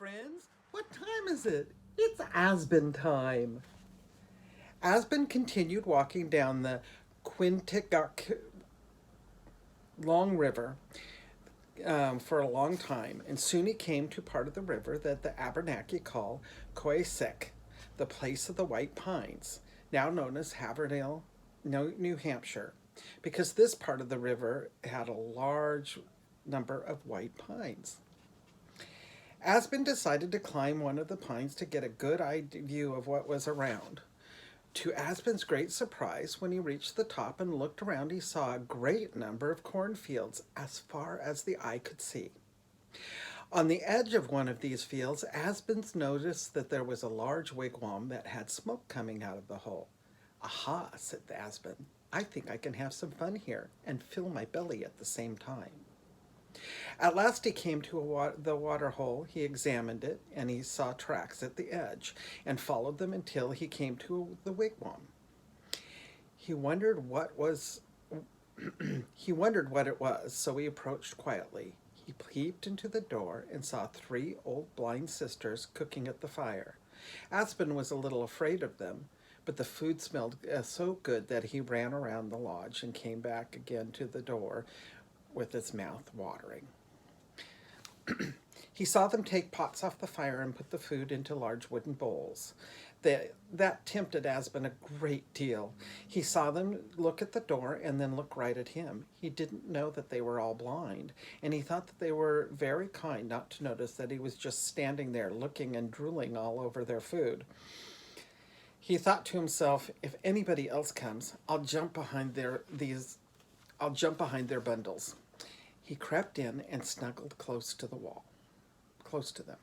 friends. What time is it? It's Azban time. Azban continued walking down the Quintiguk Long River for a long time, and soon he came to part of the river that the Abenaki call Coesec, the place of the white pines, now known as Haverdale, New Hampshire, because this part of the river had a large number of white pines. Aspen decided to climb one of the pines to get a good view of what was around. To Aspen's great surprise, when he reached the top and looked around, he saw a great number of cornfields as far as the eye could see. On the edge of one of these fields, Aspen noticed that there was a large wigwam that had smoke coming out of the hole. Aha, said Aspen, I think I can have some fun here and fill my belly at the same time. At last he came to the water hole. He examined it, and he saw tracks at the edge, and followed them until he came to the wigwam. He wondered what was he wondered what it was, so he approached quietly. He peeped into the door and saw three old blind sisters cooking at the fire. Aspen was a little afraid of them, but the food smelled so good that he ran around the lodge and came back again to the door with his mouth watering. He saw them take pots off the fire and put the food into large wooden bowls. That tempted Aspen a great deal. He saw them look at the door and then look right at him. He didn't know that they were all blind, and he thought that they were very kind not to notice that he was just standing there looking and drooling all over their food. He thought to himself, if anybody else comes, I'll jump behind their bundles. He crept in and snuggled close to the wall, close to them.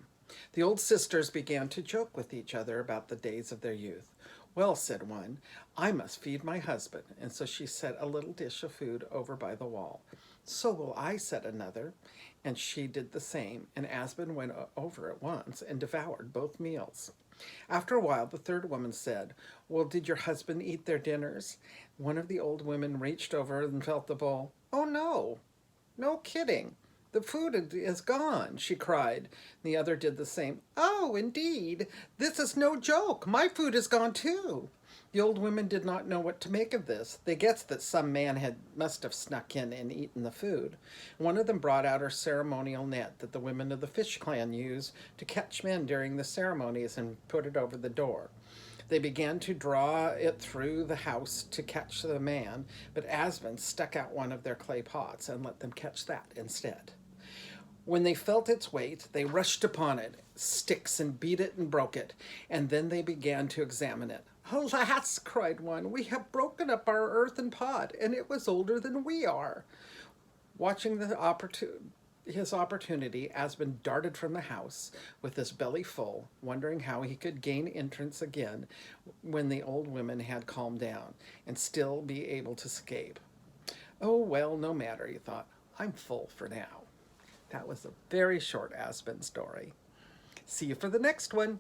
The old sisters began to joke with each other about the days of their youth. Well, said one, I must feed my husband, and so she set a little dish of food over by the wall. So will I, said another, and she did the same, and Aspen went over at once and devoured both meals. After a while, the third woman said, well, did your husband eat their dinners? One of the old women reached over and felt the bowl. Oh, no. No kidding. The food is gone, she cried. The other did the same. Oh, indeed. This is no joke. My food is gone, too. The old women did not know what to make of this. They guessed that some man must have snuck in and eaten the food. One of them brought out her ceremonial net that the women of the Fish Clan use to catch men during the ceremonies and put it over the door. They began to draw it through the house to catch the man, but Aspen stuck out one of their clay pots and let them catch that instead. When they felt its weight, they rushed upon it, sticks, and beat it and broke it, and then they began to examine it. Alas, cried one, we have broken up our earthen pot, and it was older than we are. Watching his opportunity, Aspen darted from the house with his belly full, wondering how he could gain entrance again when the old women had calmed down and still be able to escape. Oh, well, no matter, he thought. I'm full for now. That was a very short Aspen story. See you for the next one.